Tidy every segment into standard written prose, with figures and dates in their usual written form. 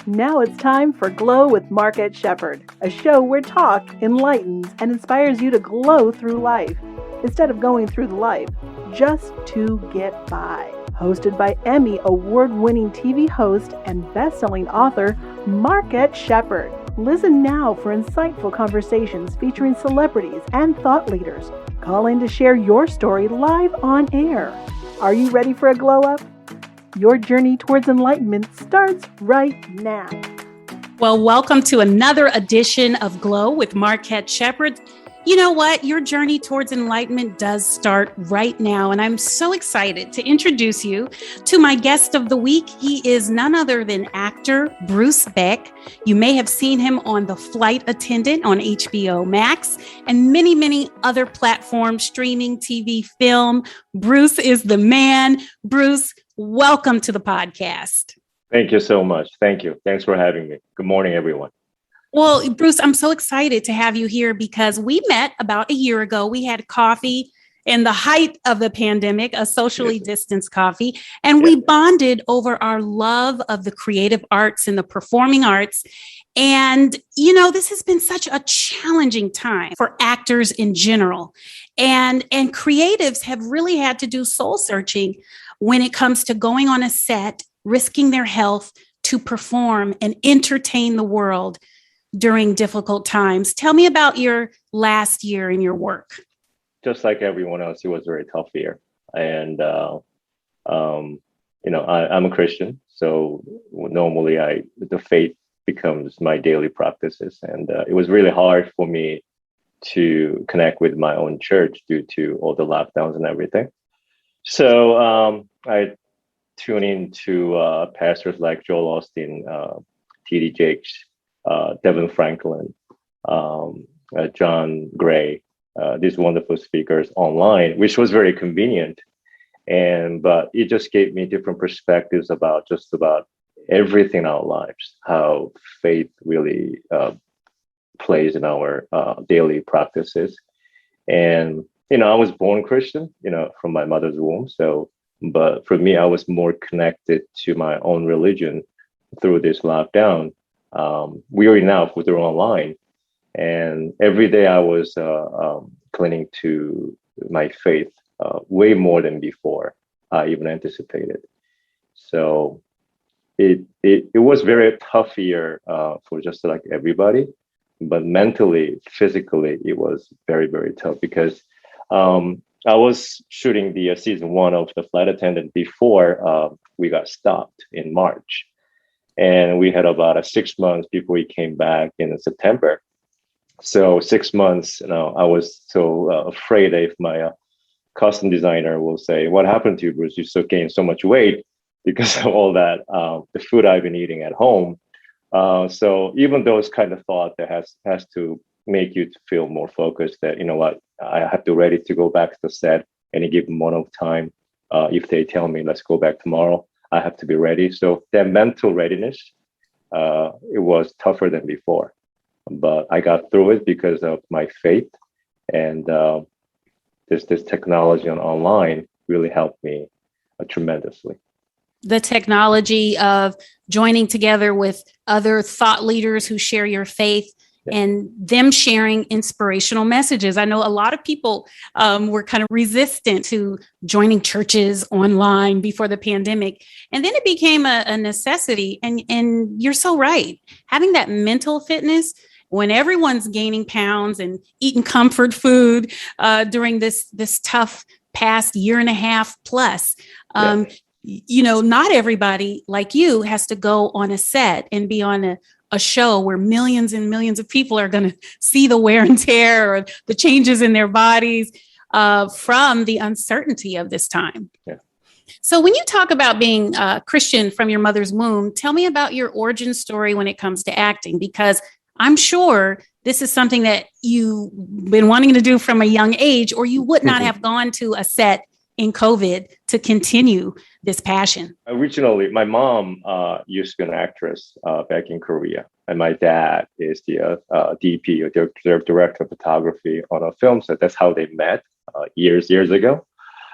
Now it's time for Glow with Marquette Shepherd, a show where talk enlightens and inspires you to glow through life instead of going through the life just to get by. Hosted by Emmy award-winning TV host and best-selling author Marquette Shepherd. Listen now for insightful conversations featuring celebrities and thought leaders. Call in to share your story live on air. Are you ready for a glow up? Your journey towards enlightenment starts right now. Well, welcome to another edition of Glow with Marquette Shepherd. You know what? Your journey towards enlightenment does start right now. And I'm so excited to introduce you to my guest of the week. He is none other than actor Bruce Baek. You may have seen him on The Flight Attendant on HBO Max and many, many other platforms, streaming, TV, film. Bruce is the man. Bruce, welcome to the podcast. Thank you so much. Thank you. Thanks for having me. Good morning, everyone. Well, Bruce, I'm so excited to have you here because we met about a year ago. We had coffee in the height of the pandemic, a socially distanced coffee, and we bonded over our love of the creative arts and the performing arts. And, you know, this has been such a challenging time for actors in general. And creatives have really had to do soul searching when it comes to going on a set, risking their health to perform and entertain the world during difficult times. Tell me about your last year in your work. Just like everyone else, it was a very tough year. And, I'm a Christian. So normally the faith becomes my daily practices. And it was really hard for me to connect with my own church due to all the lockdowns and everything. So I tune into pastors like Joel Osteen, T.D. Jakes, Devin Franklin, John Gray, these wonderful speakers online, which was very convenient. But it just gave me different perspectives about just about everything in our lives, how faith really plays in our daily practices. And, I was born Christian, from my mother's womb. But for me, I was more connected to my own religion through this lockdown. We are now through online, and every day I was clinging to my faith way more than before I even anticipated. So it was very tough year for just like everybody, but mentally, physically, it was very, very tough because I was shooting the season 1 of The Flight Attendant before we got stopped in March. And we had about 6 months before we came back in September. So 6 months, I was so afraid if my costume designer will say, "What happened to you, Bruce? You still gained so much weight because of all that, the food I've been eating at home." So even those kind of thought that has to make you to feel more focused that, what, I have to ready to go back to the set any given moment of time. If they tell me, let's go back tomorrow, I have to be ready. So that mental readiness, it was tougher than before, but I got through it because of my faith. And this technology on online really helped me tremendously. The technology of joining together with other thought leaders who share your faith and them sharing inspirational messages. I know a lot of people were kind of resistant to joining churches online before the pandemic. And then it became a necessity. And you're so right. Having that mental fitness when everyone's gaining pounds and eating comfort food during this tough past year and a half plus, not everybody like you has to go on a set and be on a show where millions and millions of people are going to see the wear and tear or the changes in their bodies from the uncertainty of this time. Yeah. So when you talk about being Christian from your mother's womb, tell me about your origin story when it comes to acting, because I'm sure this is something that you've been wanting to do from a young age, or you would not have gone to a set in COVID to continue this passion? Originally, my mom used to be an actress back in Korea, and my dad is the DP, or director of photography on a film set. That's how they met years ago.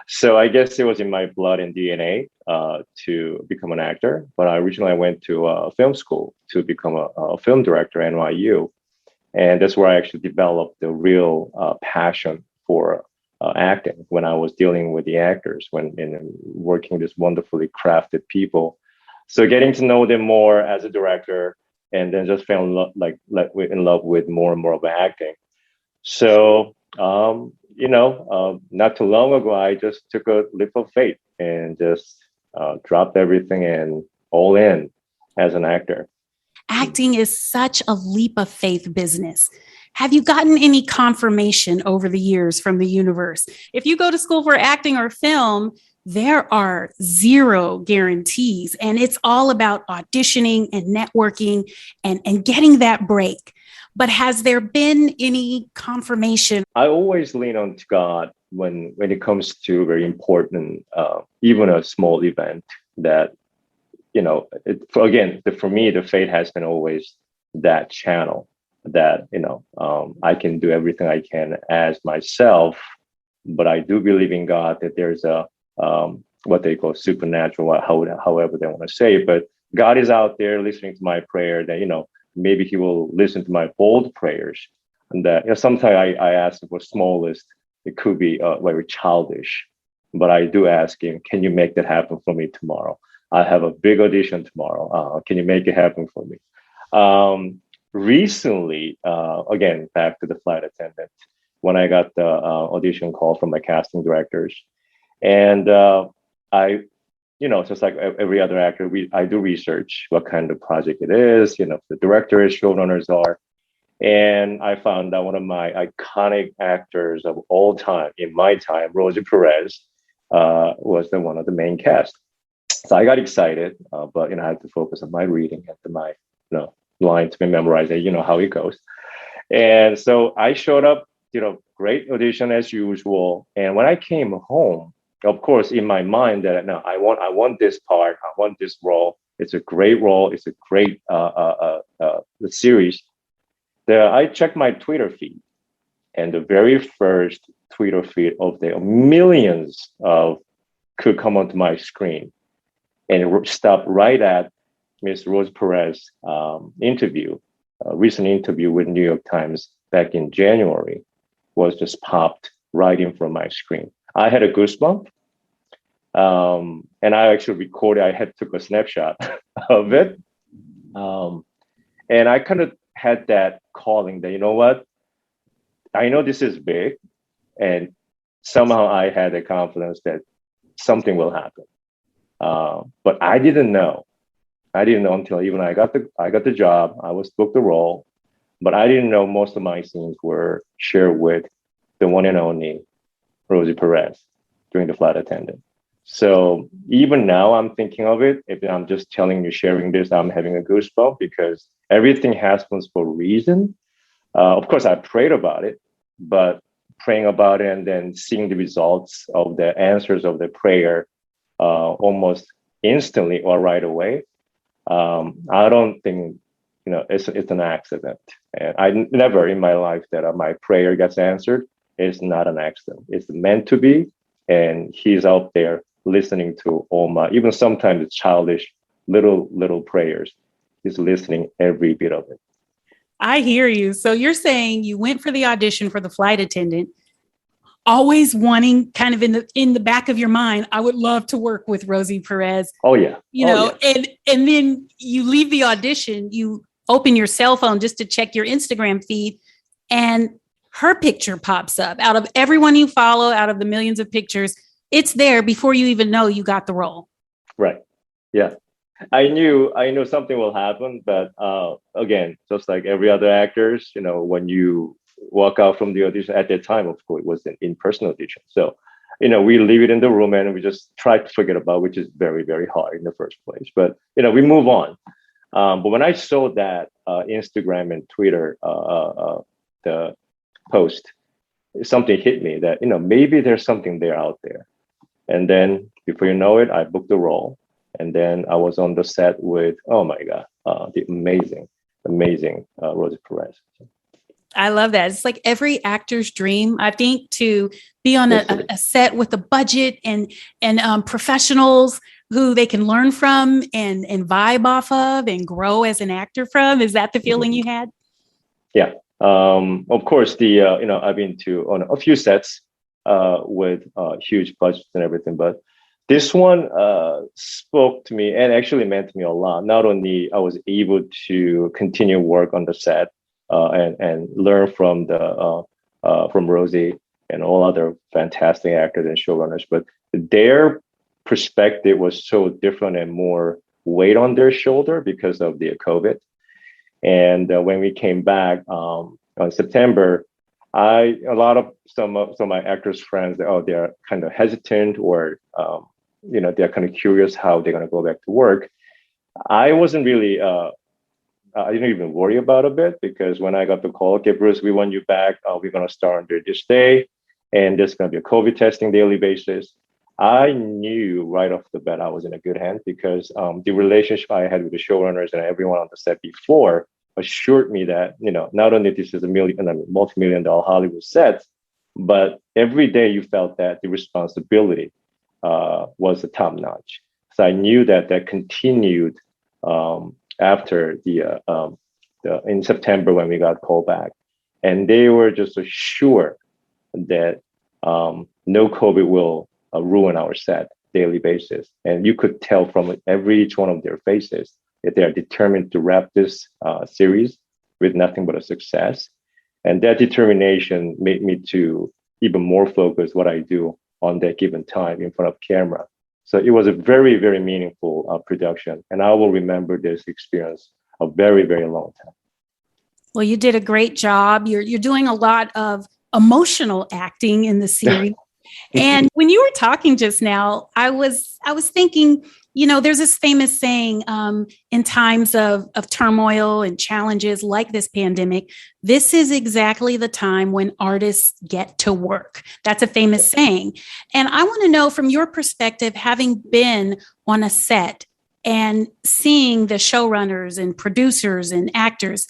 So I guess it was in my blood and DNA to become an actor. But originally I went to film school to become a film director at NYU. And that's where I actually developed the real passion for acting when I was dealing with the actors, when working with these wonderfully crafted people. So getting to know them more as a director, and then just fell in love with more and more of acting. So not too long ago, I just took a leap of faith and just dropped everything and all in as an actor. Acting is such a leap of faith business. Have you gotten any confirmation over the years from the universe? If you go to school for acting or film, there are zero guarantees, and it's all about auditioning and networking and getting that break. But has there been any confirmation? I always lean on to God when it comes to very important, even a small event that, for me, the faith has been always that channel that, I can do everything I can as myself, but I do believe in God that there's a, what they call supernatural, however they want to say it, but God is out there listening to my prayer that, maybe he will listen to my bold prayers. And that sometimes I ask for smallest, it could be very childish, but I do ask him, can you make that happen for me tomorrow? I have a big audition tomorrow. Can you make it happen for me? Recently, again, back to the flight attendant, when I got the audition call from my casting directors, and I, just like every other actor, I do research what kind of project it is, the director is, showrunners are. And I found that one of my iconic actors of all time, in my time, Rosie Perez, was one of the main cast. So I got excited, but I had to focus on my reading and my line to be memorized. How it goes. And so I showed up, great audition as usual. And when I came home, of course, in my mind that no, I want this part, I want this role. It's a great role. It's a great series. I checked my Twitter feed, and the very first Twitter feed of the millions of could come onto my screen, and it stopped right at Miss Rosie Perez interview, a recent interview with New York Times back in January, was just popped right in front of my screen. I had a goosebump, and I actually recorded. I took a snapshot of it, and I kind of had that calling that, what, I know this is big, and somehow I had the confidence that something will happen. But I didn't know. Until even I got the job. I was booked the role, but I didn't know most of my scenes were shared with the one and only Rosie Perez during the flight attendant. So even now I'm thinking of it. If I'm just telling you, sharing this, I'm having a goosebump because everything happens for a reason. Of course, I prayed about it, but praying about it and then seeing the results of the answers of the prayer almost instantly or right away. I don't think it's an accident. And I never in my life that my prayer gets answered. It's not an accident. It's meant to be, and he's out there listening to all my, even sometimes childish little prayers. He's listening every bit of it. I hear you. So you're saying you went for the audition for the flight attendant, always wanting, kind of in the back of your mind, I would love to work with Rosie Perez. Oh yeah. And then you leave the audition, you open your cell phone just to check your Instagram feed, and her picture pops up out of everyone you follow, out of the millions of pictures. It's there before you even know you got the role. Right. Yeah. I knew something will happen, but again, just like every other actors, when you walk out from the audition, at that time, of course, it was an in-person audition. So, we leave it in the room and we just try to forget about, which is very, very hard in the first place. But, we move on. But when I saw that Instagram and Twitter, the post, something hit me that, maybe there's something there out there. And then before you know it, I booked the role. And then I was on the set with, oh my God, the amazing Rosie Perez. I love that. It's like every actor's dream, I think, to be on a set with a budget and professionals who they can learn from and vibe off of and grow as an actor from. Is that the feeling you had? Yeah. Of course, I've been to on a few sets with huge budgets and everything, but this one spoke to me and actually meant to me a lot. Not only I was able to continue work on the set and learn from from Rosie and all other fantastic actors and showrunners, but their perspective was so different and more weight on their shoulder because of the COVID. And when we came back on September, a lot of some of my actors friends, they're kind of hesitant or they're kind of curious how they're going to go back to work. I wasn't really I didn't even worry about a bit, because when I got the call, okay, Bruce, we want you back. We're going to start under this day, and there's going to be a COVID testing daily basis. I knew right off the bat I was in a good hand, because the relationship I had with the showrunners and everyone on the set before assured me that, not only this is a multi-million-dollar Hollywood set, but every day you felt that the responsibility was a top notch. So I knew that continued after the in September when we got called back, and they were just assured that no COVID will ruin our set daily basis. And you could tell from each one of their faces that they are determined to wrap this series with nothing but a success. And that determination made me to even more focus what I do on that given time in front of camera. So it was a very, very meaningful production. And I will remember this experience a very, very long time. Well, you did a great job. You're doing a lot of emotional acting in the series. And when you were talking just now, I was thinking, there's this famous saying, in times of turmoil and challenges like this pandemic, this is exactly the time when artists get to work. That's a famous saying. And I want to know, from your perspective, having been on a set and seeing the showrunners and producers and actors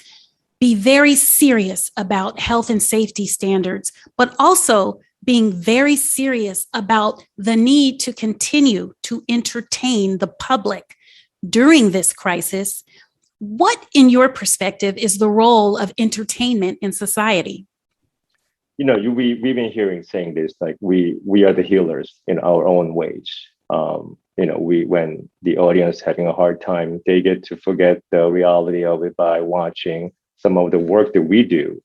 be very serious about health and safety standards, but also being very serious about the need to continue to entertain the public during this crisis. What, in your perspective, is the role of entertainment in society? We've been saying this, like we are the healers in our own ways. When the audience having a hard time, they get to forget the reality of it by watching some of the work that we do.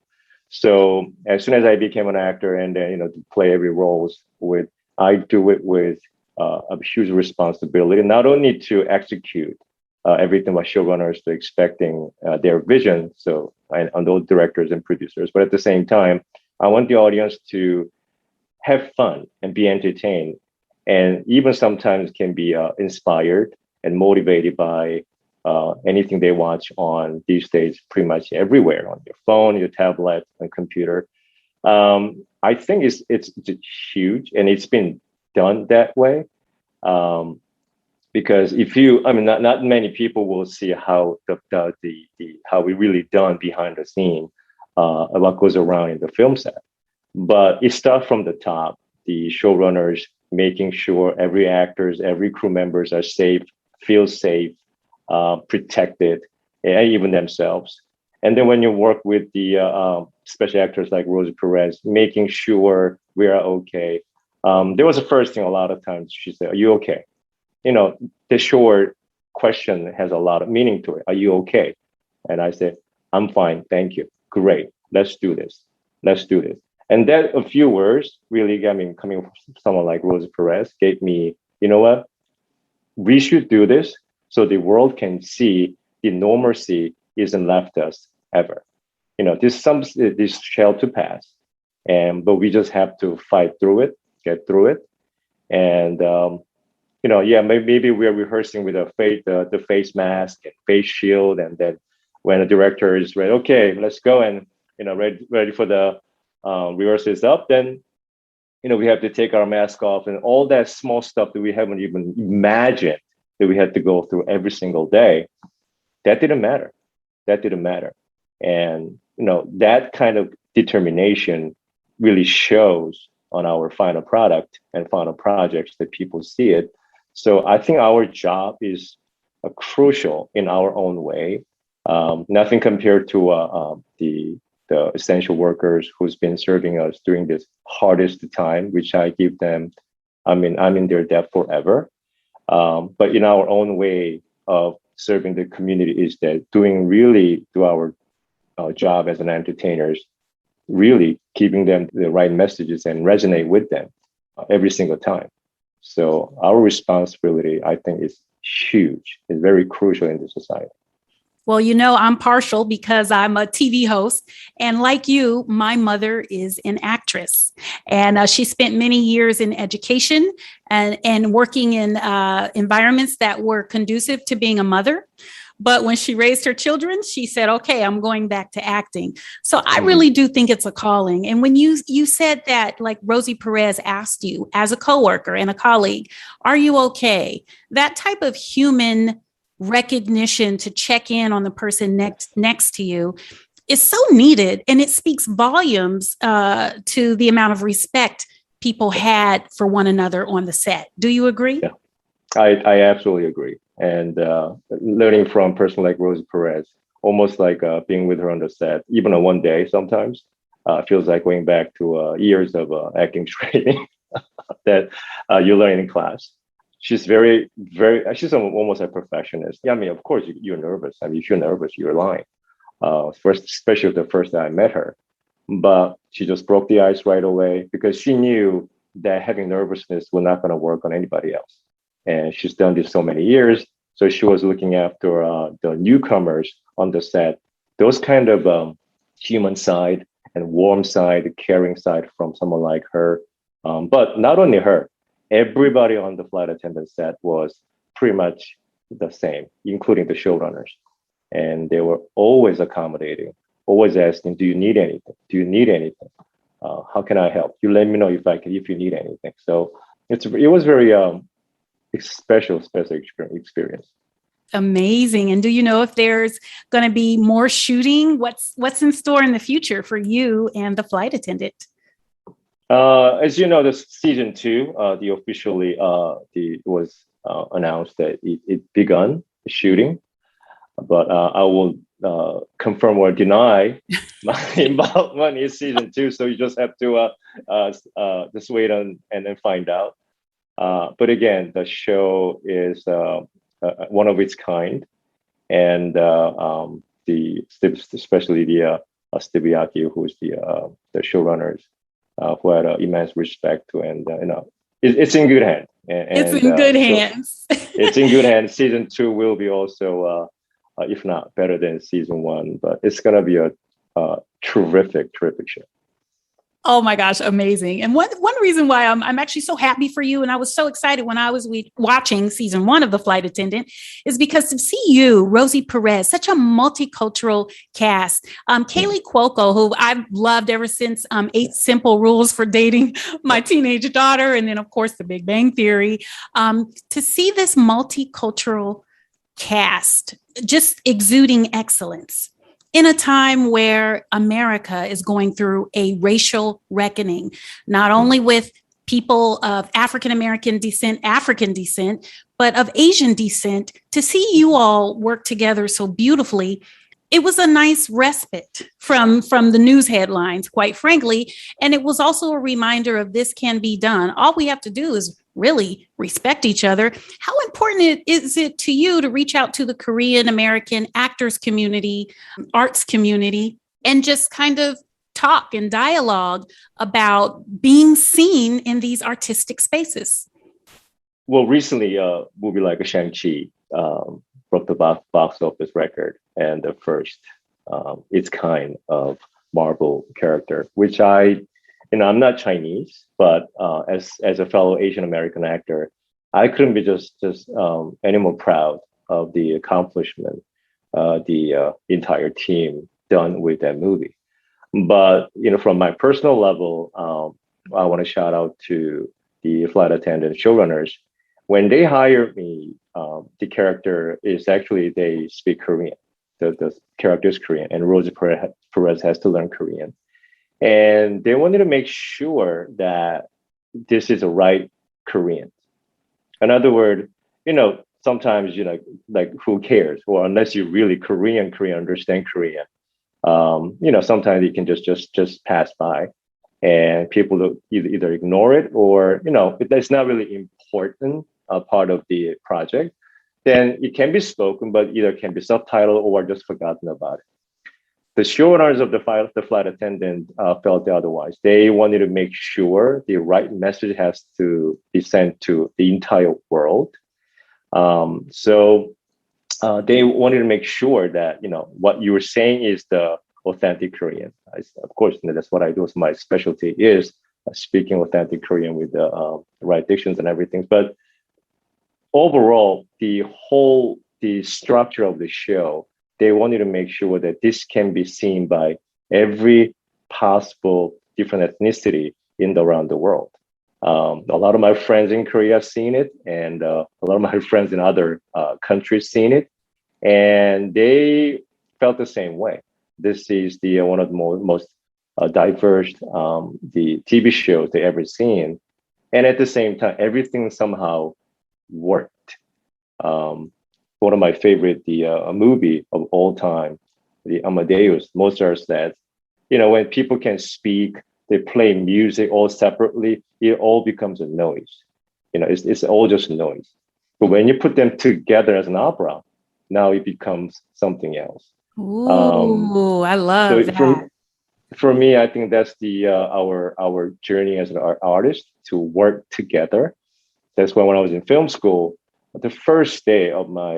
So as soon as I became an actor and to play every role I do it with a huge responsibility, not only to execute everything my showrunners are expecting their vision. So on those directors and producers, but at the same time, I want the audience to have fun and be entertained, and even sometimes can be inspired and motivated by anything they watch on these days, pretty much everywhere, on your phone, your tablet, and computer. I think it's huge, and it's been done that way. Because not many people will see how how we really done behind the scene, what goes around in the film set. But it starts from the top, the showrunners making sure every actors, every crew members are safe, feel safe, protected, and even themselves. And then when you work with the special actors like Rosie Perez, making sure we are okay. There was the first thing a lot of times she said, "Are you okay?" The short question has a lot of meaning to it. Are you okay? And I said, "I'm fine, thank you. Great, let's do this. Let's do this." And that a few words really, coming from someone like Rosie Perez, gave me, what? We should do this so the world can see the normalcy isn't left us ever. This shall to pass, but we just have to fight through it, get through it, and maybe we're rehearsing with the face mask and face shield, and then when the director is ready, okay, let's go, and ready for the rehearsal is up, then we have to take our mask off, and all that small stuff that we haven't even imagined that we had to go through every single day, that didn't matter. And that kind of determination really shows on our final product and final projects that people see it. So I think our job is crucial in our own way. Nothing compared to the essential workers who's been serving us during this hardest time, which I give them. I'm in their debt forever. But in our own way of serving the community is that do our job as an entertainers, really giving them the right messages and resonate with them every single time. So our responsibility, I think, is huge. It's very crucial in the society. Well, I'm partial because I'm a TV host. And like you, my mother is an actress. And she spent many years in education and working in environments that were conducive to being a mother. But when she raised her children, she said, okay, I'm going back to acting. So I really do think it's a calling. And when you said that, like Rosie Perez asked you as a coworker and a colleague, are you okay? That type of human recognition to check in on the person next to you is so needed. And it speaks volumes to the amount of respect people had for one another on the set. Do you agree? Yeah, I absolutely agree. And learning from a person like Rosie Perez, almost like being with her on the set, even on one day sometimes, feels like going back to years of acting training that you learn in class. She's she's almost a perfectionist. Yeah, I mean, of course, you're nervous. I mean, if you're nervous, you're lying. Especially the first time I met her. But she just broke the ice right away because she knew that having nervousness was not going to work on anybody else. And she's done this so many years. So she was looking after the newcomers on the set, those kind of human side and warm side, caring side from someone like her. But not only her, everybody on the flight attendant set was pretty much the same, including the showrunners. And they were always accommodating, always asking, do you need anything? Do you need anything? How can I help? You let me know if you need anything. So it was very special experience. Amazing. And do you know if there's going to be more shooting? What's in store in the future for you and the flight attendant? As you know, the season 2, it was announced that it begun shooting, but I will confirm or deny my involvement in season 2. So you just have to just wait and then find out. But again, the show is one of its kind, and especially the Stibiaki, who's the showrunners, who had immense respect to, and it's in good hands. It's in good hands. It's in good hands. Season 2 will be also, if not better than season 1, but it's gonna be a terrific show. Oh my gosh, amazing. And one reason why I'm actually so happy for you, and I was so excited when I was watching season 1 of The Flight Attendant, is because to see you, Rosie Perez, such a multicultural cast. Kaylee Cuoco, who I've loved ever since 8 Simple Rules for Dating My Teenage Daughter, and then of course The Big Bang Theory. To see this multicultural cast just exuding excellence in a time where America is going through a racial reckoning, not only with people of African descent, but of Asian descent. To see you all work together so beautifully, it was a nice respite from the news headlines, quite frankly. And it was also a reminder of this can be done. All we have to do is really respect each other. How important is it to you to reach out to the Korean American actors community, arts community, and just kind of talk and dialogue about being seen in these artistic spaces? Well, recently, a movie like Shang-Chi broke the box office record, and the first its kind of Marvel character, which I'm not Chinese, but as a fellow Asian American actor, I couldn't be just any more proud of the accomplishment the entire team done with that movie. But from my personal level, I want to shout out to the flight attendant showrunners. When they hired me, the character is actually they speak Korean. the character is Korean, and Rosie Perez has to learn Korean. And they wanted to make sure that this is the right Korean. In other words, sometimes, like who cares? Or unless you really Korean understand Korean, sometimes you can just pass by, and people either ignore it, or it's not really important part of the project. Then it can be spoken, but either can be subtitled or just forgotten about it. The showrunners of the Flight Attendant felt otherwise. They wanted to make sure the right message has to be sent to the entire world. So they wanted to make sure that what you were saying is the authentic Korean. Of course, that's what I do. So my specialty is speaking authentic Korean with the right dictions and everything. But overall, the structure of the show, they wanted to make sure that this can be seen by every possible different ethnicity around the world. A lot of my friends in Korea have seen it, and a lot of my friends in other countries seen it, and they felt the same way. This is the one of the most diverse the TV shows they ever seen, and at the same time, everything somehow worked. One of my favorite, a movie of all time, the Amadeus. Mozart said, when people can speak, they play music all separately, it all becomes a noise. It's all just noise. But when you put them together as an opera, now it becomes something else. Ooh, I love that. For me, I think that's our journey as an artist, to work together. That's why when I was in film school, the first day of my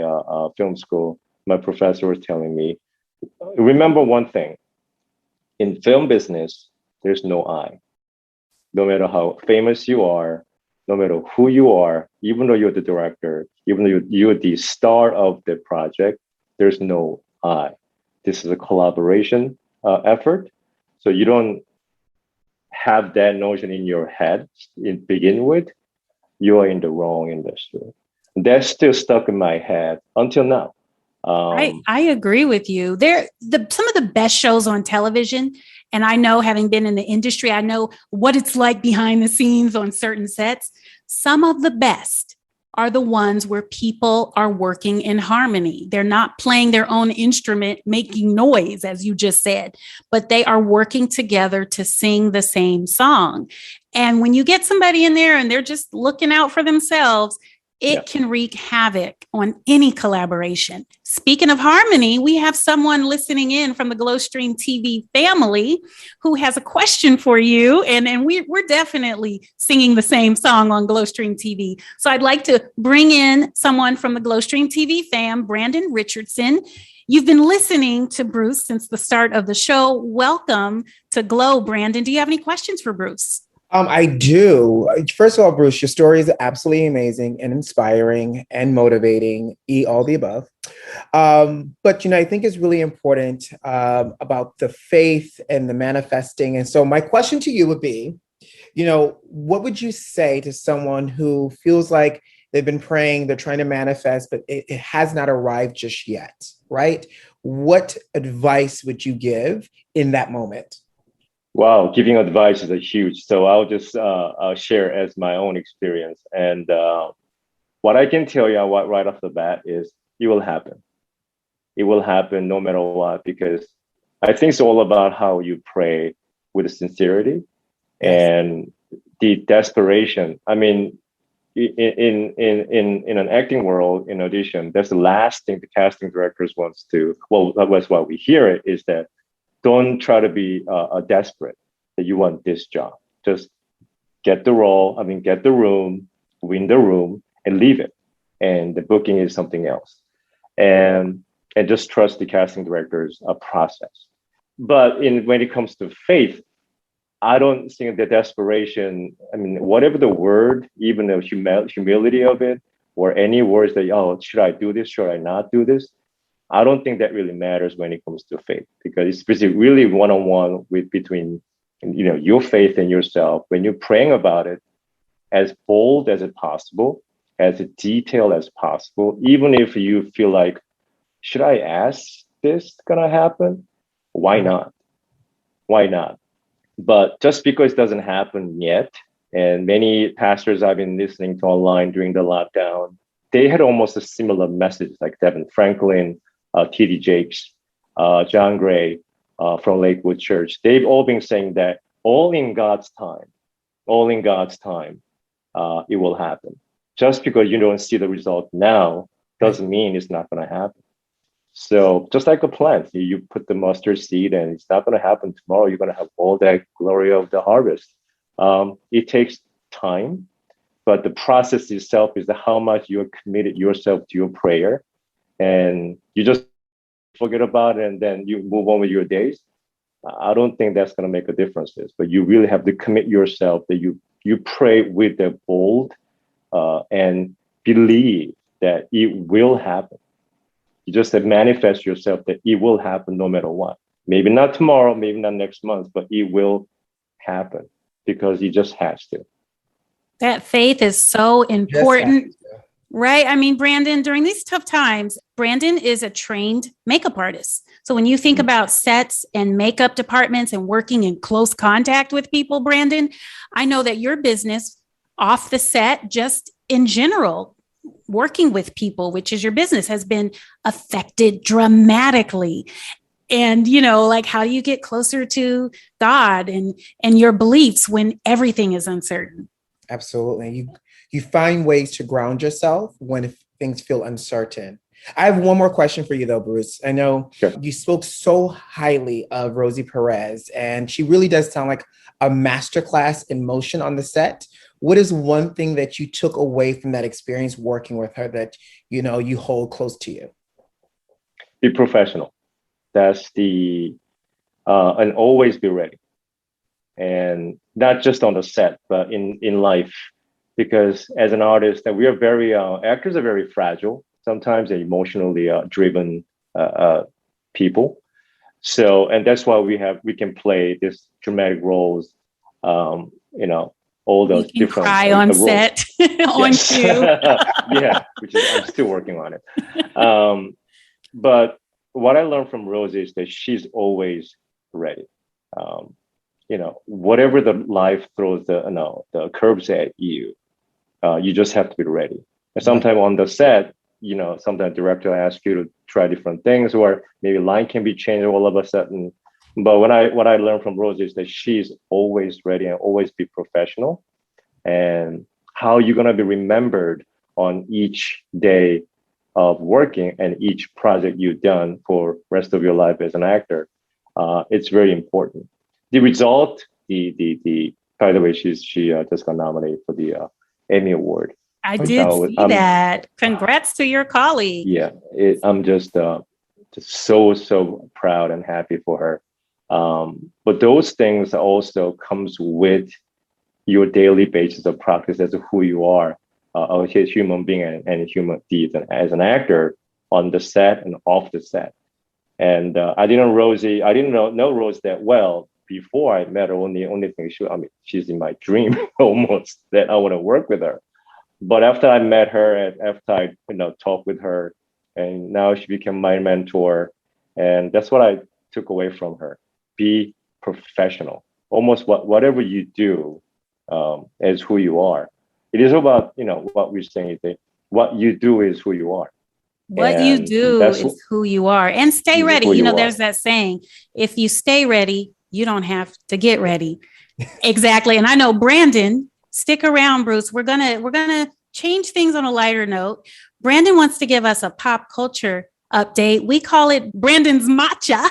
film school, my professor was telling me, remember one thing, in film business, there's no I. No matter how famous you are, no matter who you are, even though you're the director, even though you're the star of the project, there's no I. This is a collaboration effort. So you don't have that notion in your head to begin with. You are in the wrong industry. That's still stuck in my head until now. I agree with you. Some of the best shows on television, and I know, having been in the industry, I know what it's like behind the scenes on certain sets. Some of the best are the ones where people are working in harmony. They're not playing their own instrument, making noise, as you just said, but they are working together to sing the same song. And when you get somebody in there and they're just looking out for themselves, it can wreak havoc on any collaboration. Speaking of harmony, we have someone listening in from the Glowstream TV family who has a question for you. And we're definitely singing the same song on Glowstream TV. So I'd like to bring in someone from the Glowstream TV fam, Brandon Richardson. You've been listening to Bruce since the start of the show. Welcome to Glow, Brandon. Do you have any questions for Bruce? I do. First of all, Bruce, your story is absolutely amazing and inspiring and motivating, all the above. But, I think it's really important about the faith and the manifesting. And so my question to you would be, what would you say to someone who feels like they've been praying, they're trying to manifest, but it has not arrived just yet, right? What advice would you give in that moment? Wow, giving advice is a huge. So I'll just share as my own experience. And what I can tell you right off the bat is it will happen. It will happen no matter what, because I think it's all about how you pray with sincerity and the desperation. I mean, in an acting world, in audition, that's the last thing the casting directors wants to. Well, that's why we hear it, is that don't try to be desperate that you want this job. Just get the role, get the room, win the room, and leave it. And the booking is something else. And just trust the casting director's process. But when it comes to faith, I don't think the desperation, whatever the word, even the humility of it, or any words that, should I do this? Should I not do this? I don't think that really matters when it comes to faith, because it's really one-on-one between your faith and yourself. When you're praying about it, as bold as it possible, as detailed as possible, even if you feel like, should I ask this gonna happen, why not? Why not? But just because it doesn't happen yet, and many pastors I've been listening to online during the lockdown, they had almost a similar message, like Devin Franklin, T.D. Jakes, John Gray from Lakewood Church. They've all been saying that all in God's time, it will happen. Just because you don't see the result now doesn't mean it's not going to happen. So just like a plant, you put the mustard seed and it's not going to happen tomorrow. You're going to have all that glory of the harvest. It takes time, but the process itself is how much you're committed yourself to your prayer, and you just forget about it and then you move on with your days. I don't think that's going to make a difference. But you really have to commit yourself that you pray with the bold and believe that it will happen. You just have to manifest yourself that it will happen no matter what. Maybe not tomorrow, maybe not next month, but it will happen because it just has to. That faith is so important, right? I mean, Brandon, during these tough times, Brandon is a trained makeup artist. So when you think about sets and makeup departments and working in close contact with people, Brandon, I know that your business off the set, just in general, working with people, which is your business, has been affected dramatically. And, like, how do you get closer to God and your beliefs when everything is uncertain? Absolutely. You find ways to ground yourself when things feel uncertain. I have one more question for you, though, Bruce. I know you spoke so highly of Rosie Perez, and she really does sound like a masterclass in motion on the set. What is one thing that you took away from that experience working with her that, you hold close to you? Be professional. That's and always be ready. And not just on the set, but in life. Because as an artist, that we are actors are very fragile. Sometimes they're emotionally driven people. So, and that's why we can play these dramatic roles, all those different cry on roles. set on cue. Yeah, I'm still working on it. But what I learned from Rosie is that she's always ready. Whatever the life throws the curves at you, you just have to be ready. And sometimes on the set, sometimes director asks you to try different things, or maybe line can be changed all of a sudden. But what I learned from Rosie is that she's always ready and always be professional. And how you're gonna be remembered on each day of working and each project you've done for rest of your life as an actor, it's very important. The result, by the way, she just got nominated for the Emmy Award. I did see that. Congrats to your colleague. Yeah, I'm just so proud and happy for her. But those things also comes with your daily basis of practice as who you are, a human being and human deeds, and as an actor on the set and off the set. And I didn't know Rose that well before I met her. Only thing she's in my dream almost that I want to work with her. But after I met her and after I talked with her, and now she became my mentor, and that's what I took away from her. Be professional. Almost whatever you do as who you are. It is about what we're saying today. What you do is who you are. What you do is who you are. And stay ready. There's that saying, if you stay ready, you don't have to get ready. Exactly. And I know, Brandon, stick around, Bruce. We're gonna change things on a lighter note. Brandon wants to give us a pop culture update. We call it Brandon's Matcha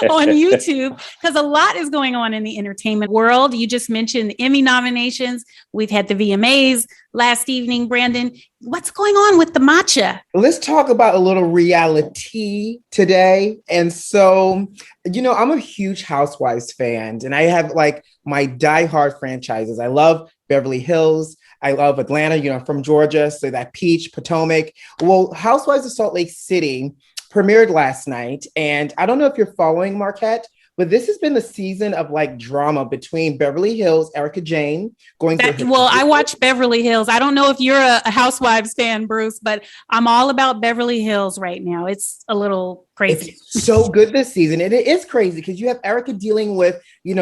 on YouTube because a lot is going on in the entertainment world. You just mentioned Emmy nominations. We've had the VMAs last evening. Brandon, what's going on with the matcha? Let's talk about a little reality today. And so, I'm a huge Housewives fan, and I have my diehard franchises. I love Beverly Hills. I love Atlanta, I'm from Georgia, so that Peach, Potomac. Well, Housewives of Salt Lake City premiered last night. And I don't know if you're following, Marquette, but this has been the season of drama between Beverly Hills, Erica Jane, I watch Beverly Hills. I don't know if you're a Housewives fan, Bruce, but I'm all about Beverly Hills right now. It's a little Crazy. It's so good this season. And it is crazy because you have Erica dealing with,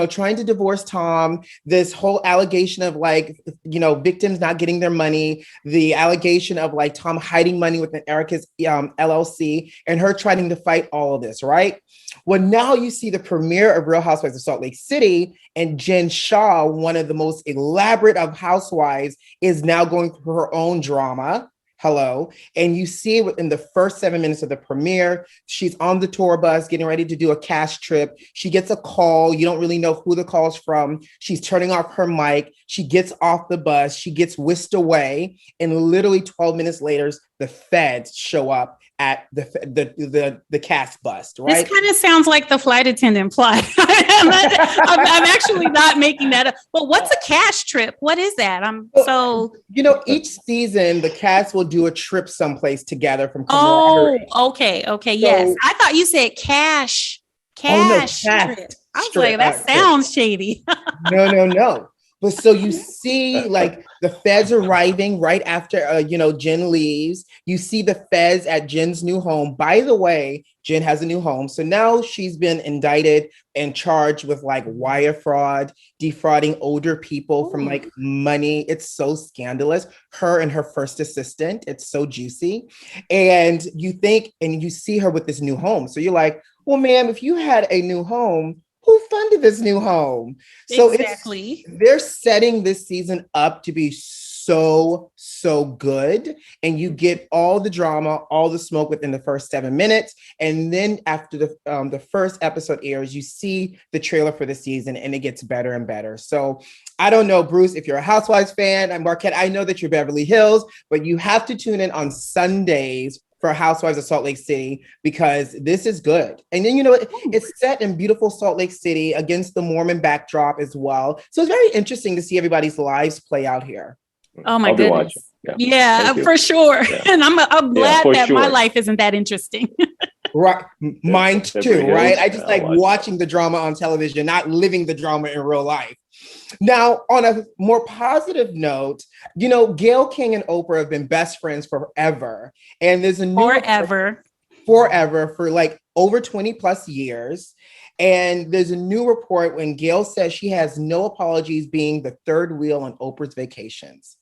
trying to divorce Tom, this whole allegation of victims not getting their money, the allegation of Tom hiding money within Erica's LLC, and her trying to fight all of this, right? Well, now you see the premiere of Real Housewives of Salt Lake City, and Jen Shaw, one of the most elaborate of housewives, is now going through her own drama. Hello. And you see within the first 7 minutes of the premiere, she's on the tour bus getting ready to do a cash trip. She gets a call. You don't really know who the call's from. She's turning off her mic. She gets off the bus. She gets whisked away. And literally 12 minutes later, the feds show up at the cast bus, right? This kind of sounds like the flight attendant plot. I'm actually not making that up. But what's a cash trip? What is that? Each season the cast will do a trip someplace together from camaraderie. Okay, yes. I thought you said cash trip. I was like, that sounds shady. No. But so you see the feds arriving right after, Jen leaves. You see the feds at Jen's new home. By the way, Jen has a new home. So now she's been indicted and charged with wire fraud, defrauding older people from money. It's so scandalous. Her and her first assistant. It's so juicy. And you see her with this new home. So you're like, well, ma'am, if you had a new home, who funded this new home? So exactly. They're setting this season up to be so good. And you get all the drama, all the smoke within the first 7 minutes. And then after the first episode airs, you see the trailer for the season and it gets better and better. So I don't know, Bruce, if you're a Housewives fan, I'm Marquette. I know that you're Beverly Hills, but you have to tune in on Sundays for Housewives of Salt Lake City, because this is good. And then, it's set in beautiful Salt Lake City against the Mormon backdrop as well. So it's very interesting to see everybody's lives play out here. Oh my goodness. Yeah, for sure. Yeah. And I'm glad that my life isn't that interesting. Right. Mine too, right? I just like watching the drama on television, not living the drama in real life. Now, on a more positive note, Gayle King and Oprah have been best friends forever. And there's a new forever for over 20 plus years. And there's a new report when Gayle says she has no apologies being the third wheel on Oprah's vacations.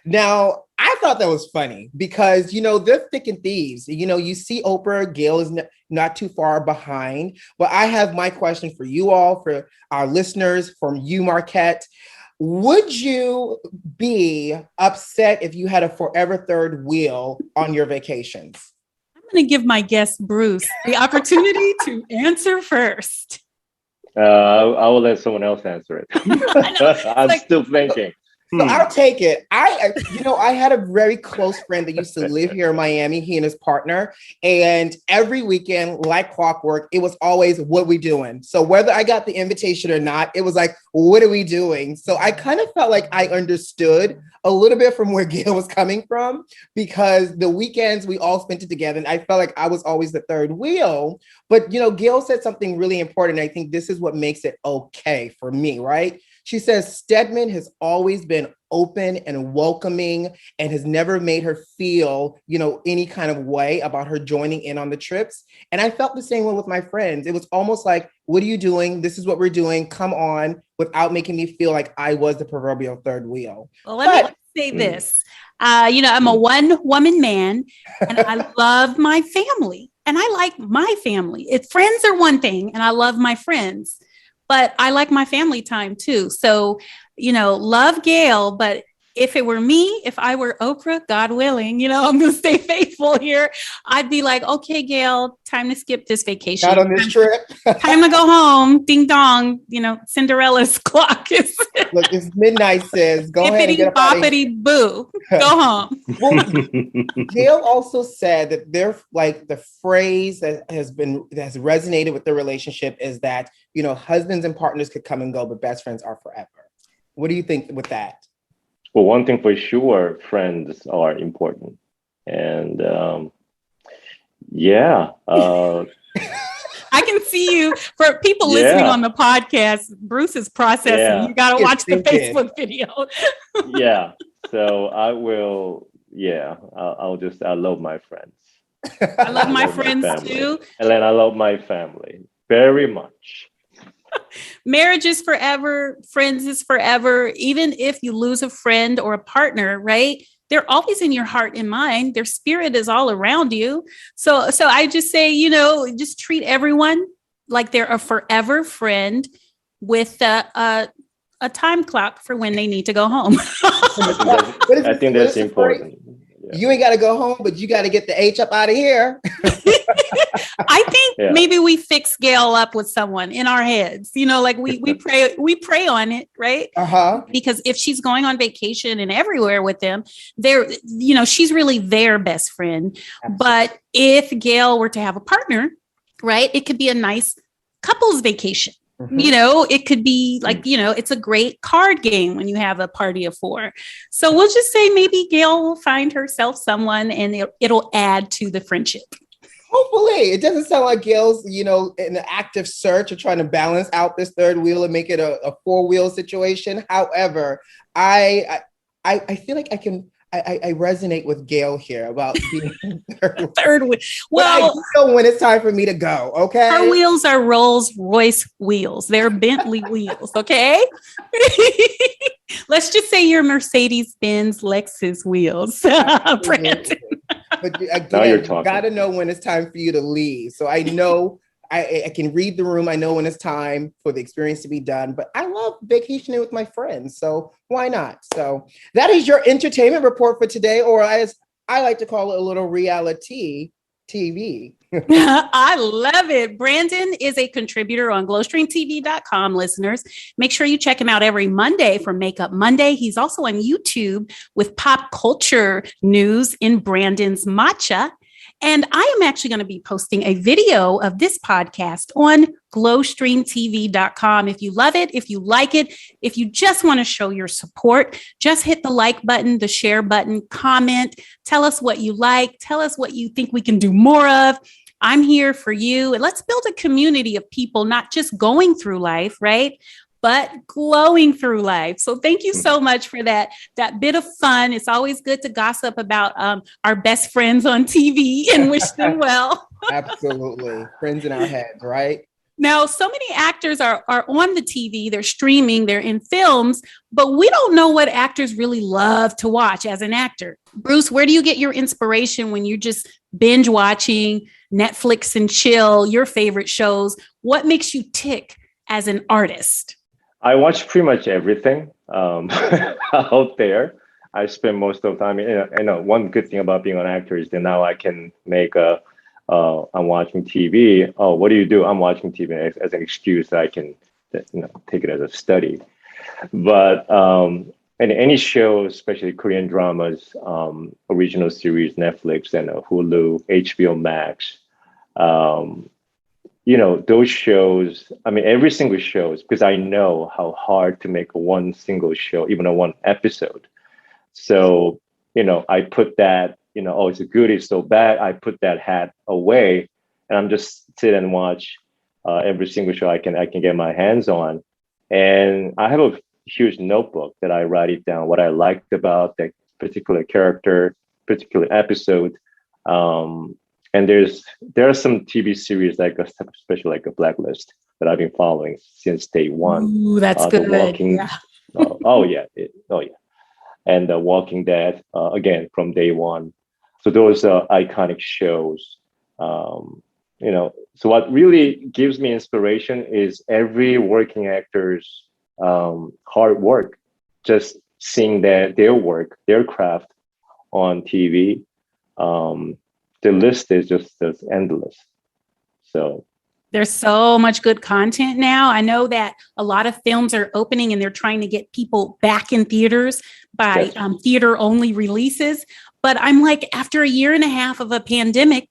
Now, I thought that was funny because, they're thick and thieves. You see Oprah, Gayle is not too far behind. But I have my question for you all, for our listeners, from you, Marquette. Would you be upset if you had a forever third wheel on your vacations? I'm going to give my guest, Bruce, the opportunity to answer first. I will let someone else answer it. I'm still thinking. So I'll take it. I had a very close friend that used to live here in Miami, he and his partner. And every weekend, like clockwork, it was always, what we doing? So whether I got the invitation or not, it was like, what are we doing? So I kind of felt like I understood a little bit from where Gayle was coming from, because the weekends we all spent it together. And I felt like I was always the third wheel. But, Gayle said something really important. I think this is what makes it okay for me, right? She says Stedman has always been open and welcoming and has never made her feel, any kind of way about her joining in on the trips. And I felt the same way with my friends. It was almost like, what are you doing? This is what we're doing. Come on, without making me feel like I was the proverbial third wheel. Well, let me say this. I'm a one-woman man and I love my family and I like my family. Friends are one thing and I love my friends. But I like my family time too. So, love Gayle, but if it were me, if I were Oprah, God willing, I'm going to stay faithful here. I'd be like, okay, Gayle, time to skip this vacation. Not on this trip. Time to go home. Ding dong. Cinderella's clock is. Look, it's midnight, sis. Go ahead and get up out of here. Boo. Go home. Well, Gayle also said that the phrase that has resonated with the relationship is that, husbands and partners could come and go, but best friends are forever. What do you think with that? Well, one thing for sure, friends are important. And I can see you. For people listening on the podcast, Bruce is processing. Yeah. You got to watch the Facebook video. Yeah. So I will. Yeah. I love my friends. I love my love my friends family. too. And then I love my family very much. Marriage is forever. Friends is forever. Even if you lose a friend or a partner, right? They're always in your heart and mind. Their spirit is all around you. So I just say, just treat everyone like they're a forever friend with a time clock for when they need to go home. I think that's important. Yeah. You ain't got to go home, but you got to get the H up out of here. I think maybe we fix Gail up with someone in our heads. Like we pray on it, right? Because if she's going on vacation and everywhere with them, she's really their best friend. Absolutely. But if Gail were to have a partner, right, it could be a nice couples vacation. Mm-hmm. It could be like, it's a great card game when you have a party of 4. So we'll just say maybe Gail will find herself someone and it'll add to the friendship. Hopefully. It doesn't sound like Gail's, in an active search of trying to balance out this third wheel and make it a 4-wheel situation. However, I feel like I resonate with Gail here about being third wheel. Well, I do know when it's time for me to go. Okay. Her wheels are Rolls Royce wheels. They're Bentley wheels. Okay. Let's just say you're Mercedes-Benz Lexus wheels. Brandon. But again, you got to know when it's time for you to leave. So I know I can read the room. I know when it's time for the experience to be done, but I love vacationing with my friends. So why not? So that is your entertainment report for today, or as I like to call it, a little reality TV. I love it. Brandon is a contributor on glowstreamtv.com, listeners. Make sure you check him out every Monday for Makeup Monday. He's also on YouTube with pop culture news in Brandon's Matcha. And I am actually going to be posting a video of this podcast on glowstreamtv.com. If you love it, if you like it, if you just want to show your support, just hit the like button, the share button, comment, tell us what you like, tell us what you think we can do more of. I'm here for you. And let's build a community of people, not just going through life, right? But glowing through life. So thank you so much for that bit of fun. It's always good to gossip about our best friends on TV and wish them well. Absolutely. Friends in our heads, right? Now, so many actors are on the TV, they're streaming, they're in films, but we don't know what actors really love to watch as an actor. Bruce, where do you get your inspiration when you're just binge watching Netflix and chill, your favorite shows? What makes you tick as an artist? I watch pretty much everything out there. I spend most of the time. I know one good thing about being an actor is that now I can make I'm watching TV. Oh, what do you do? I'm watching TV as an excuse that I can, take it as a study. But and any show, especially Korean dramas, original series, Netflix and Hulu, HBO Max. Those shows, every single show, because I know how hard to make one single show, even one episode. So, I put that, it's good, it's so bad. I put that hat away and I'm just sit and watch every single show I can get my hands on. And I have a huge notebook that I write it down, what I liked about that particular character, particular episode. And there are some TV series especially like a Blacklist that I've been following since day one. Ooh, that's good. Yeah. And The Walking Dead again from day one. So those are iconic shows. So what really gives me inspiration is every working actor's hard work. Just seeing their work, their craft on TV. The list is just endless. So there's so much good content now. I know that a lot of films are opening and they're trying to get people back in theaters by theater only releases. But I'm like, after a year and a half of a pandemic,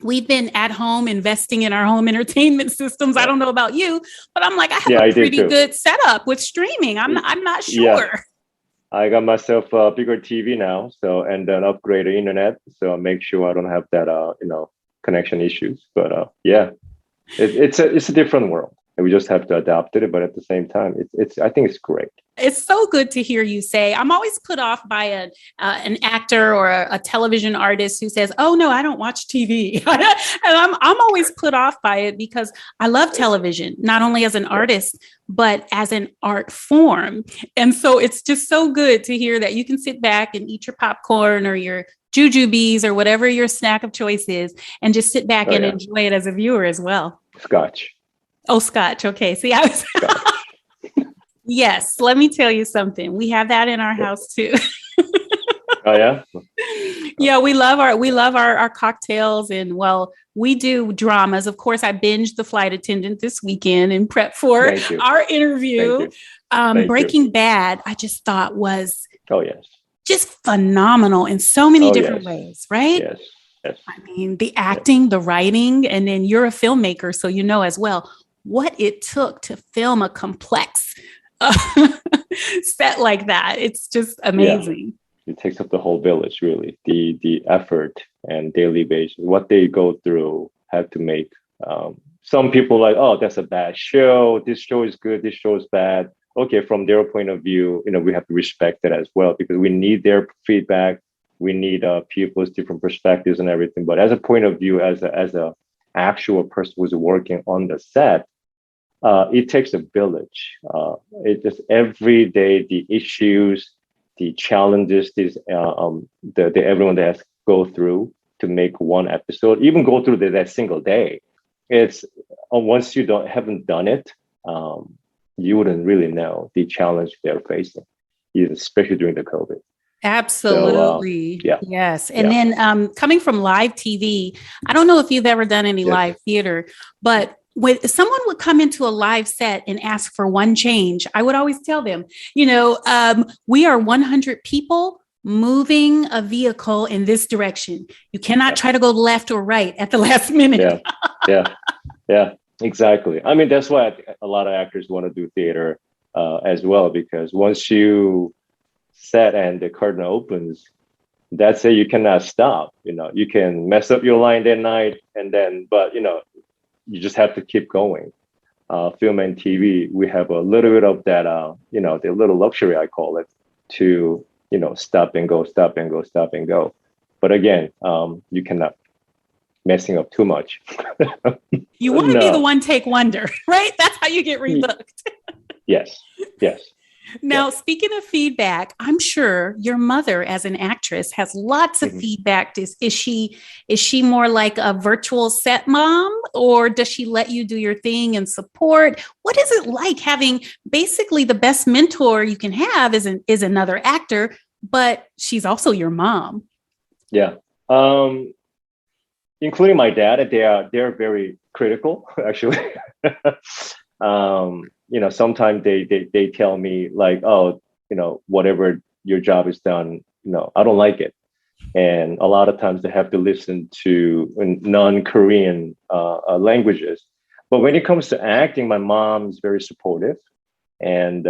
we've been at home investing in our home entertainment systems. I don't know about you, but I'm like, I have a pretty good setup with streaming. I'm not sure. Yeah. I got myself a bigger TV now, and an upgraded internet, so I make sure I don't have that, connection issues. But it's a different world. and we just have to adapt to it. But at the same time, it's I think it's great. It's so good to hear you say. I'm always put off by an actor or a television artist who says, "Oh no, I don't watch TV," and I'm always put off by it because I love television, not only as an artist but as an art form. And so it's just so good to hear that you can sit back and eat your popcorn or your jujubes or whatever your snack of choice is, and just sit back and enjoy it as a viewer as well. Scotch. Oh, Scotch. Okay. See, I was. Yes, let me tell you something. We have that in our house too. Oh yeah? Yeah, we love our cocktails, and well, we do dramas. Of course, I binged The Flight Attendant this weekend in prep for our interview. Breaking Bad, I just thought was just phenomenal in so many different ways, right? Yes. Yes. I mean, the acting, the writing, and then you're a filmmaker, so you know as well what it took to film a complex set like that. It's just amazing. Yeah. It takes up the whole village, really. The effort and daily basis, what they go through, have to make. Some people like, oh, that's a bad show. This show is good. This show is bad. Okay, from their point of view, we have to respect it as well, because we need their feedback. We need people's different perspectives and everything. But as a point of view, as a actual person who's working on the set, it takes a village. It just every day, the issues, the challenges, everyone that has to go through to make one episode, even go through that single day. It's once you haven't done it, you wouldn't really know the challenge they're facing, especially during the COVID. Absolutely. So, yes. And then coming from live TV, I don't know if you've ever done any live theater, but when someone would come into a live set and ask for one change, I would always tell them, we are 100 people moving a vehicle in this direction. You cannot try to go left or right at the last minute. Yeah, exactly. I mean, that's why a lot of actors want to do theater as well, because once you set and the curtain opens, that's it. You cannot stop. You can mess up your line that night, but you just have to keep going. Film and TV, we have a little bit of that, the little luxury, I call it, to, stop and go, stop and go, stop and go. But again, you cannot messing up too much. You want to be the one take wonder, right? That's how you get rebooked. Yes. Now, speaking of feedback, I'm sure your mother as an actress has lots of feedback. Is she more like a virtual set mom, or does she let you do your thing and support? What is it like having basically the best mentor you can have is another actor, but she's also your mom? Yeah. Including my dad, they're very critical, actually. Sometimes they tell me like, oh, whatever your job is done, I don't like it. And a lot of times they have to listen to non-Korean languages. But when it comes to acting, my mom is very supportive. And,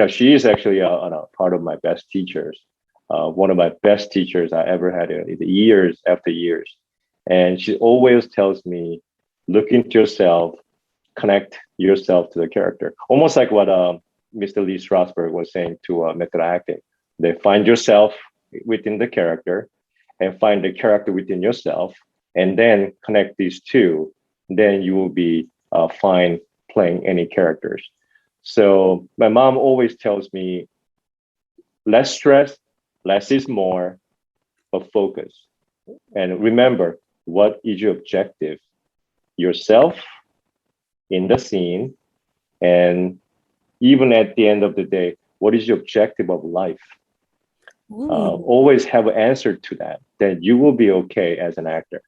she is actually a part of my best teachers. One of my best teachers I ever had years after years. And she always tells me, look into yourself, connect yourself to the character. Almost like what Mr. Lee Strasberg was saying to method acting. They find yourself within the character and find the character within yourself, and then connect these two. Then you will be fine playing any characters. So my mom always tells me, less stress, less is more, but focus. And remember, what is your objective? Yourself in the scene, and even at the end of the day, what is your objective of life? Always have an answer to that, then you will be okay as an actor.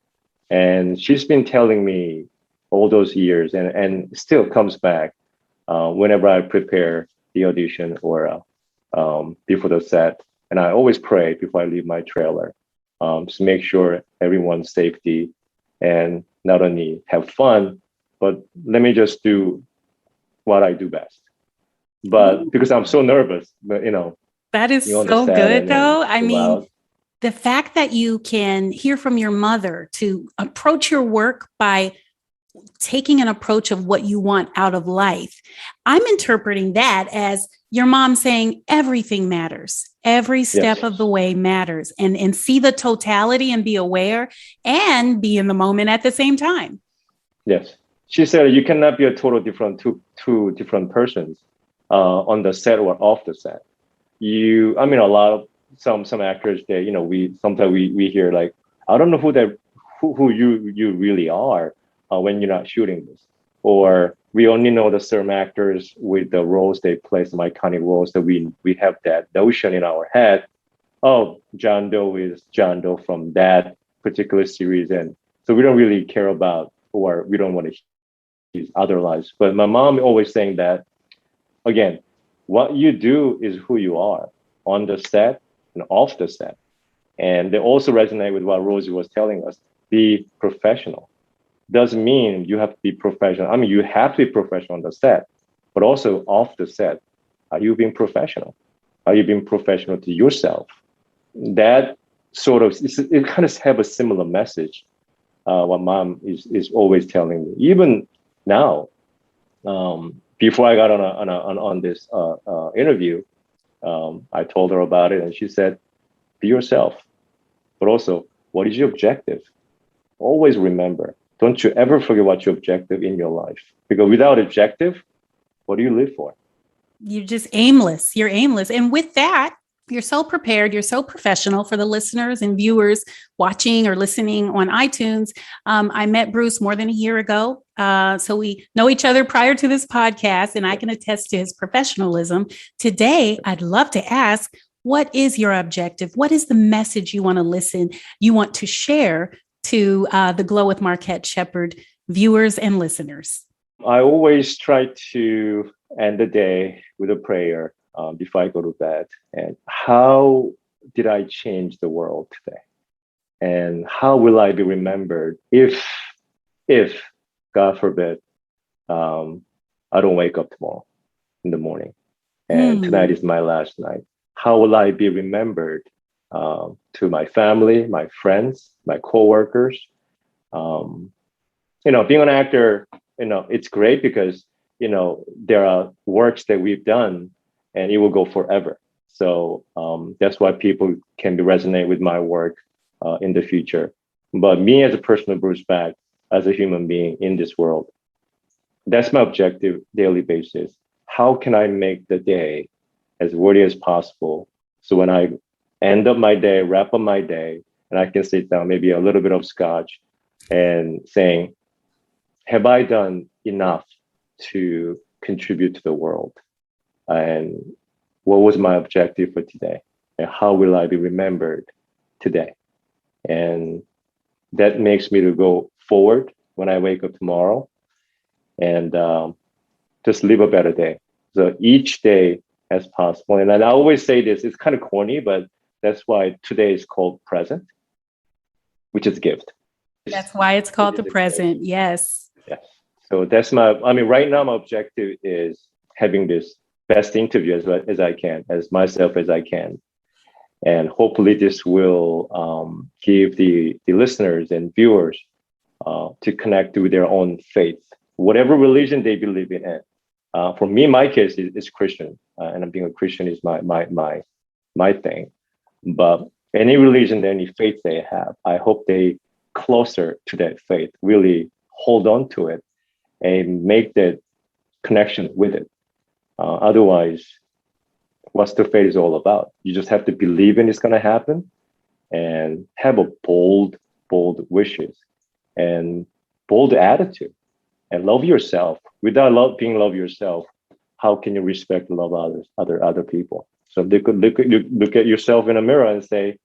And she's been telling me all those years, and still comes back whenever I prepare the audition or before the set. And I always pray before I leave my trailer to make sure everyone's safety, and not only have fun, but let me just do what I do best. But because I'm so nervous, but that is so good though. I mean, the fact that you can hear from your mother to approach your work by taking an approach of what you want out of life. I'm interpreting that as your mom saying everything matters. Every step of the way matters, and see the totality and be aware and be in the moment at the same time. Yes. She said you cannot be a total different two different persons on the set or off the set. A lot of some actors, they, we sometimes we hear like, I don't know who you really are when you're not shooting this, or we only know the certain actors with the roles they play, some iconic roles that we have that notion in our head. Oh, John Doe is John Doe from that particular series, and so we don't really care about, or we don't want to his other lives. But my mom always saying that, again, what you do is who you are on the set and off the set. And they also resonate with what Rosie was telling us. Be professional. Doesn't mean you have to be professional. I mean, you have to be professional on the set, but also off the set. Are you being professional? Are you being professional to yourself? That sort of, it kind of have a similar message. What mom is always telling me, even now, before I got on this interview, I told her about it, and she said, "Be yourself, but also, what is your objective? Always remember, don't you ever forget what your objective in your life, because without objective, what do you live for? You're just aimless. You're aimless." And with that, you're so prepared. You're so professional. For the listeners and viewers watching or listening on iTunes, I met Bruce more than a year ago. So we know each other prior to this podcast, and I can attest to his professionalism. Today, I'd love to ask, what is your objective? What is the message you want to share to the Glow with Marquette Shepherd viewers and listeners? I always try to end the day with a prayer before I go to bed. And how did I change the world today? And how will I be remembered if God forbid, I don't wake up tomorrow in the morning and tonight is my last night? How will I be remembered to my family, my friends, my coworkers? Being an actor, it's great because, there are works that we've done and it will go forever. So that's why people can resonate with my work in the future. But me as a person, Bruce Baek, as a human being in this world, that's my objective daily basis. How can I make the day as worthy as possible? So when I end up my day, wrap up my day, and I can sit down, maybe a little bit of scotch and saying, have I done enough to contribute to the world? And what was my objective for today? And how will I be remembered today? And that makes me to go forward when I wake up tomorrow and just live a better day. So each day as possible. And I always say this, it's kind of corny, but that's why today is called present, which is a gift. That's why it's called the present. Gift. Yes. Yes. So that's right now, my objective is having this best interview as I can, as myself as I can. And hopefully this will give the listeners and viewers to connect with their own faith, whatever religion they believe in. For me, my case is Christian, and being a Christian is my thing. But any religion, any faith they have, I hope they closer to that faith, really hold on to it and make that connection with it. Otherwise, what's the faith is all about? You just have to believe in it's going to happen and have a bold wishes and bold attitude and love yourself. Without love yourself, how can you respect and love other people? So they could look at yourself in a mirror and say,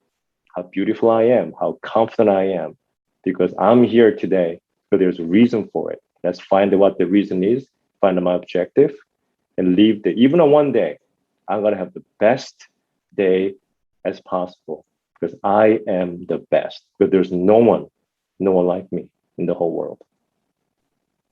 how beautiful I am, how confident I am, because I'm here today, but there's a reason for it. Let's find out what the reason is, find my objective, and leave even on one day, I'm going to have the best day as possible because I am the best. But there's no one like me in the whole world.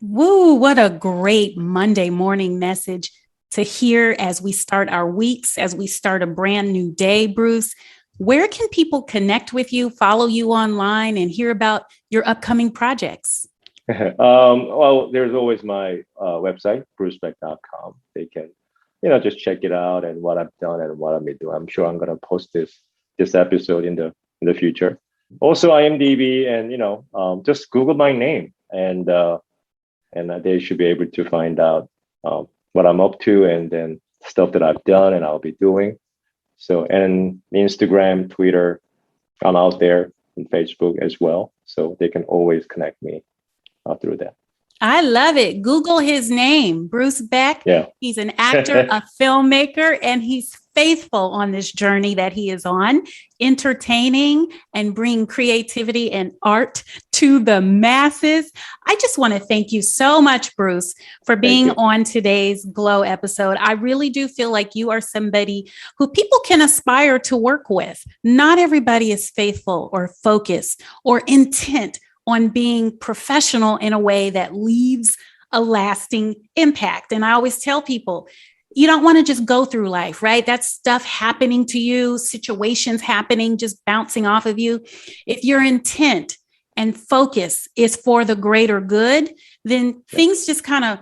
Woo, what a great Monday morning message to hear as we start our weeks, as we start a brand new day, Bruce. Where can people connect with you, follow you online, and hear about your upcoming projects? Well, there's always my website, brucebeck.com. They can, just check it out and what I've done and what I'm doing. I'm sure I'm gonna post this episode in the future. Also, IMDb, and just Google my name, and they should be able to find out what I'm up to, and then stuff that I've done and I'll be doing. So, and Instagram, Twitter, I'm out there, and Facebook as well. So they can always connect me through that. I love it. Google his name, Bruce Beck. Yeah. He's an actor, a filmmaker, and he's faithful on this journey that he is on, entertaining and bringing creativity and art to the masses. I just want to thank you so much, Bruce, for being on today's Glow episode. I really do feel like you are somebody who people can aspire to work with. Not everybody is faithful or focused or intent on being professional in a way that leaves a lasting impact. And I always tell people, you don't want to just go through life, right? That's stuff happening to you, situations happening, just bouncing off of you. If your intent and focus is for the greater good, then things just kind of,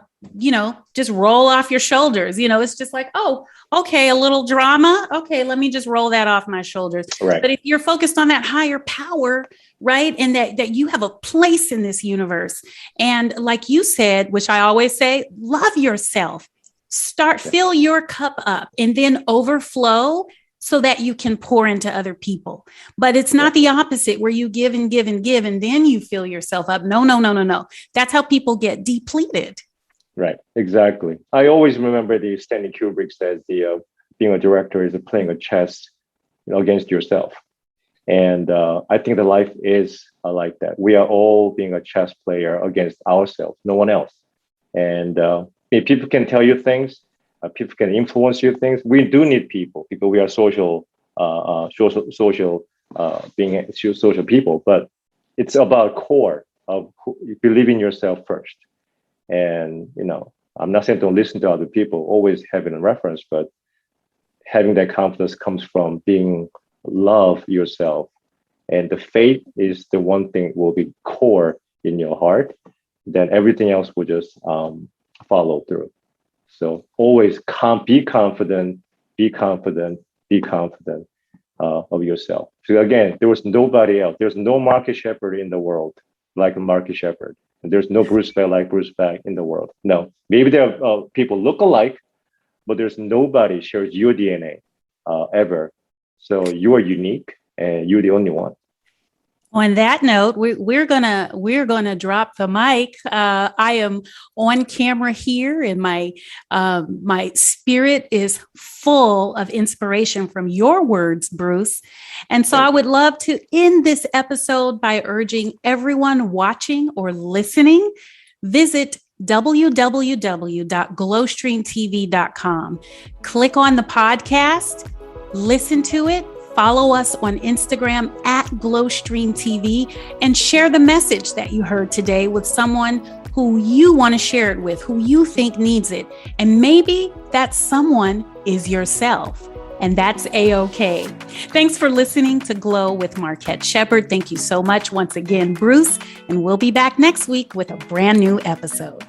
just roll off your shoulders. It's just like, oh, okay, a little drama. Okay, let me just roll that off my shoulders. Right. But if you're focused on that higher power, right, and that you have a place in this universe, and like you said, which I always say, love yourself. Fill your cup up and then overflow so that you can pour into other people. But it's not the opposite where you give and give and give and then you fill yourself up. No. That's how people get depleted. Right, exactly. I always remember the Stanley Kubrick says being a director is playing a chess against yourself. And I think the life is like that. We are all being a chess player against ourselves, no one else. And if people can tell you things, people can influence you things. We do need people because we are social being social people. But it's about core of believe in yourself first. And I'm not saying don't listen to other people, always having a reference, but having that confidence comes from being love yourself. And the faith is the one thing will be core in your heart. Then everything else will just follow through. So always be confident of yourself. So again, there was nobody else. There's no Marcus Shepard in the world like Marcus Shepard. And there's no Bruce Beck like Bruce Beck in the world. No, maybe there are people look alike, but there's nobody shares your DNA ever. So you are unique and you're the only one. On that note, we're gonna drop the mic. I am on camera here, and my spirit is full of inspiration from your words, Bruce. And so I would love to end this episode by urging everyone watching or listening, visit www.glowstreamtv.com. Click on the podcast, listen to it. Follow us on Instagram at GlowstreamTV and share the message that you heard today with someone who you want to share it with, who you think needs it. And maybe that someone is yourself. And that's A-OK. Thanks for listening to Glow with Marquette Shepard. Thank you so much once again, Bruce. And we'll be back next week with a brand new episode.